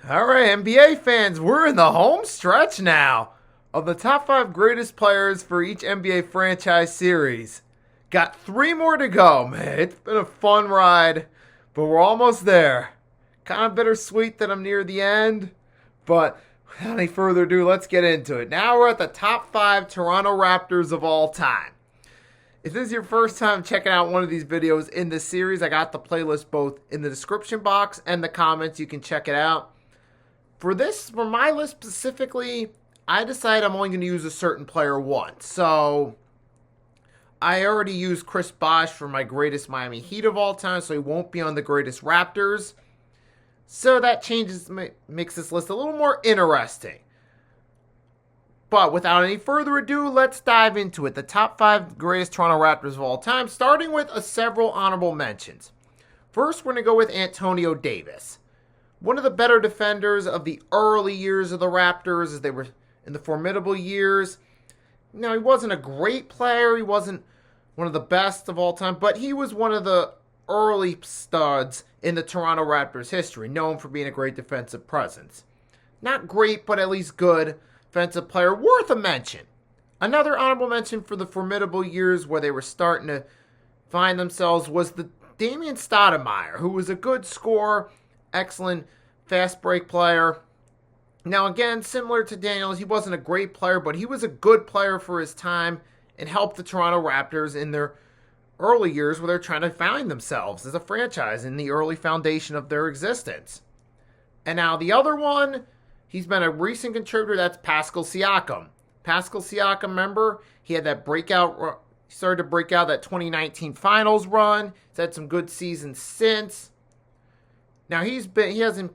All right, NBA fans, we're in the home stretch now of the top 5 greatest players for each NBA franchise series. Got 3 more to go, man. It's been a fun ride, but we're almost there. Kind of bittersweet that I'm near the end, but without any further ado, let's get into it. Now we're at the top 5 Toronto Raptors of all time. If this is your first time checking out one of these videos in this series, I got the playlist both in the description box and the comments. You can check it out. For my list specifically, I decided I'm only going to use a certain player once. So I already used Chris Bosh for my greatest Miami Heat of all time, so he won't be on the greatest Raptors. So that makes this list a little more interesting. But without any further ado, let's dive into it. The top 5 greatest Toronto Raptors of all time, starting with several honorable mentions. First, we're going to go with Antonio Davis. One of the better defenders of the early years of the Raptors as they were in the formidable years. Now, he wasn't a great player. He wasn't one of the best of all time, but he was one of the early studs in the Toronto Raptors history, known for being a great defensive presence. Not great, but at least good defensive player, worth a mention. Another honorable mention for the formidable years where they were starting to find themselves was the Damon Stoudamire, who was a good scorer, excellent fast break player. Now again, similar to Daniels, he wasn't a great player, but he was a good player for his time and helped the Toronto Raptors in their early years where they're trying to find themselves as a franchise in the early foundation of their existence. And now the other one, he's been a recent contributor, that's Pascal Siakam. Pascal Siakam, remember, he had that breakout, he started to break out that 2019 finals run. He's had some good seasons since. Now he's not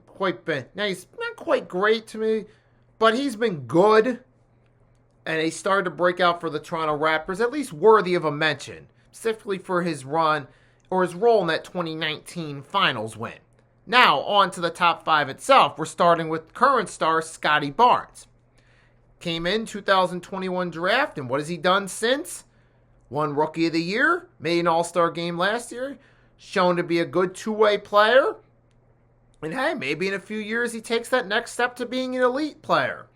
quite great to me, but he's been good. And he started to break out for the Toronto Raptors, at least worthy of a mention, specifically for his run or his role in that 2019 finals win. Now, on to the top 5 itself. We're starting with current star Scottie Barnes. Came in 2021 draft, and what has he done since? Won Rookie of the Year, made an All-Star game last year, shown to be a good two-way player. And hey, maybe in a few years he takes that next step to being an elite player.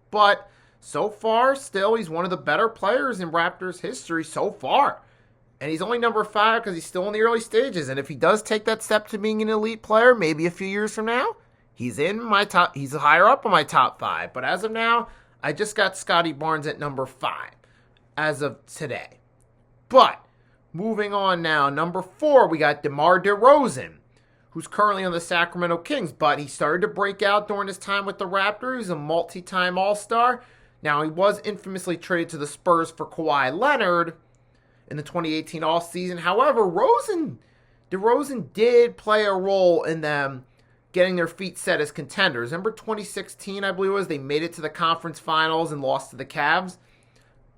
But so far, still, he's one of the better players in Raptors history so far. And he's only number 5 because he's still in the early stages. And if he does take that step to being an elite player, maybe a few years from now, he's higher up on my top 5. But as of now, I just got Scottie Barnes at number 5 as of today. But moving on now, number 4, we got DeMar DeRozan, who's currently on the Sacramento Kings, but he started to break out during his time with the Raptors. He's a multi-time All-Star. Now, he was infamously traded to the Spurs for Kawhi Leonard in the 2018 offseason. However, DeRozan did play a role in them getting their feet set as contenders. Remember 2016, I believe it was, they made it to the conference finals and lost to the Cavs.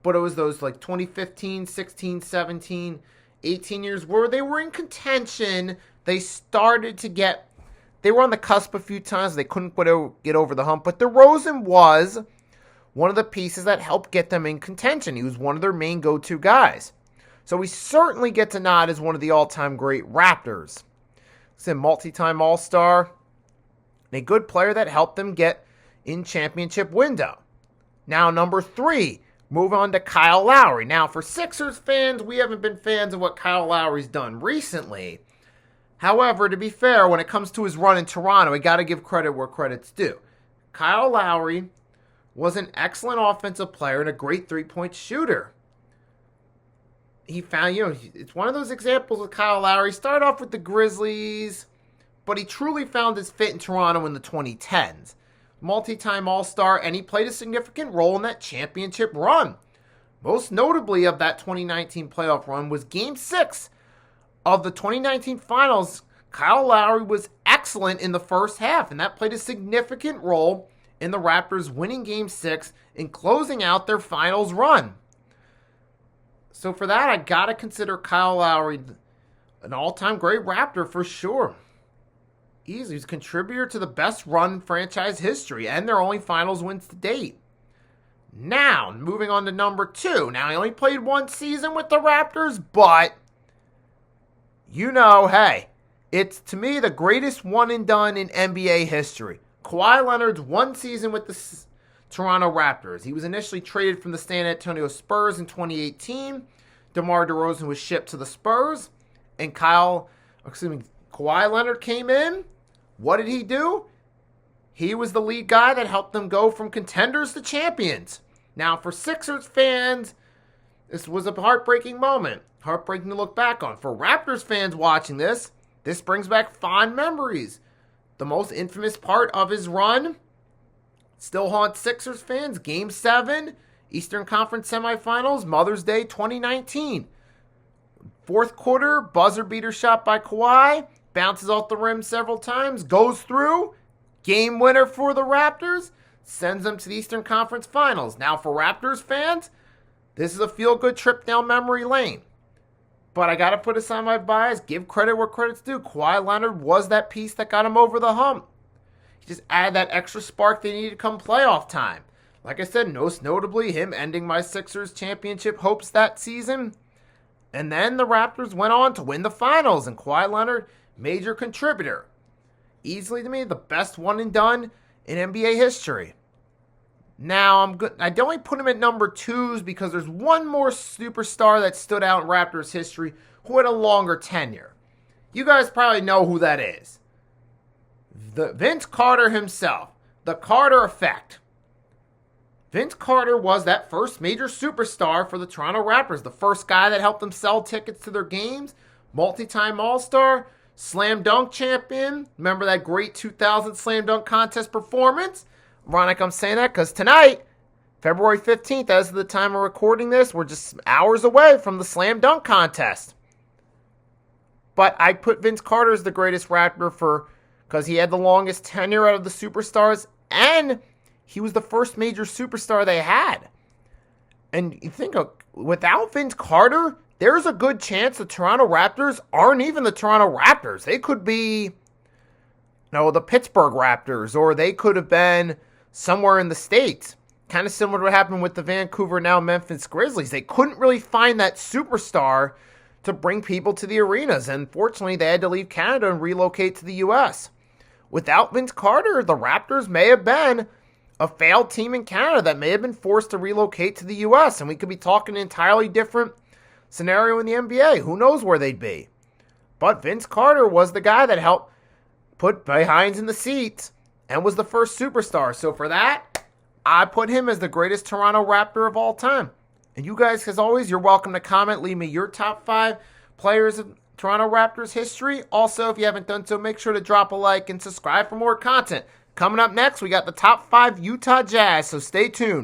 But it was those like 2015, 16, 17, 18 years where they were in contention. They were on the cusp a few times. They couldn't get over the hump. But DeRozan was one of the pieces that helped get them in contention. He was one of their main go-to guys. So he certainly gets a nod as one of the all-time great Raptors. He's a multi-time All-Star. And a good player that helped them get in championship window. Now, number 3, move on to Kyle Lowry. Now, for Sixers fans, we haven't been fans of what Kyle Lowry's done recently. However, to be fair, when it comes to his run in Toronto, I got to give credit where credit's due. Kyle Lowry was an excellent offensive player and a great three-point shooter. He found, it's one of those examples with Kyle Lowry. He started off with the Grizzlies, but he truly found his fit in Toronto in the 2010s. Multi-time All-Star, and he played a significant role in that championship run. Most notably of that 2019 playoff run was Game 6 of the 2019 finals. Kyle Lowry was excellent in the first half, and that played a significant role in the Raptors winning Game 6 and closing out their finals run. So for that, I got to consider Kyle Lowry an all-time great Raptor for sure. Easy. He's a contributor to the best run in franchise history and their only finals wins to date. Now, moving on to number 2. Now, he only played one season with the Raptors, but hey, it's to me the greatest one and done in NBA history. Kawhi Leonard's one season with the Toronto Raptors. He was initially traded from the San Antonio Spurs in 2018. DeMar DeRozan was shipped to the Spurs. And Kawhi Leonard came in. What did he do? He was the lead guy that helped them go from contenders to champions. Now, for Sixers fans, this was a heartbreaking moment. Heartbreaking to look back on. For Raptors fans watching this brings back fond memories. The most infamous part of his run still haunts Sixers fans. Game 7, Eastern Conference semifinals, Mother's Day 2019. Fourth quarter, buzzer beater shot by Kawhi. Bounces off the rim several times. Goes through. Game winner for the Raptors. Sends them to the Eastern Conference Finals. Now for Raptors fans, this is a feel-good trip down memory lane. But I got to put aside my bias. Give credit where credit's due. Kawhi Leonard was that piece that got him over the hump. He just added that extra spark they needed come playoff time. Like I said, most notably, him ending my Sixers championship hopes that season. And then the Raptors went on to win the finals. And Kawhi Leonard, major contributor. Easily, to me, the best one and done in NBA history. Now, I'd only put him at number 2s because there's one more superstar that stood out in Raptors history who had a longer tenure. You guys probably know who that is. Vince Carter himself. The Carter Effect. Vince Carter was that first major superstar for the Toronto Raptors. The first guy that helped them sell tickets to their games. Multi-time All-Star. Slam dunk champion. Remember that great 2000 slam dunk contest performance? Ironic I'm saying that because tonight, February 15th, as of the time of recording this, we're just hours away from the slam dunk contest. But I put Vince Carter as the greatest Raptor because he had the longest tenure out of the superstars, and he was the first major superstar they had. And you think, without Vince Carter, there's a good chance the Toronto Raptors aren't even the Toronto Raptors. They could be, the Pittsburgh Raptors, or they could have been somewhere in the States. Kind of similar to what happened with the Vancouver, now Memphis Grizzlies. They couldn't really find that superstar to bring people to the arenas. And fortunately, they had to leave Canada and relocate to the U.S. Without Vince Carter, the Raptors may have been a failed team in Canada that may have been forced to relocate to the U.S. And we could be talking an entirely different scenario in the NBA. Who knows where they'd be? But Vince Carter was the guy that helped put behinds in the seats and was the first superstar. So for that, I put him as the greatest Toronto Raptor of all time. And you guys, as always, you're welcome to comment. Leave me your top 5 players of Toronto Raptors history. Also, if you haven't done so, make sure to drop a like and subscribe for more content. Coming up next, we got the top 5 Utah Jazz, so stay tuned.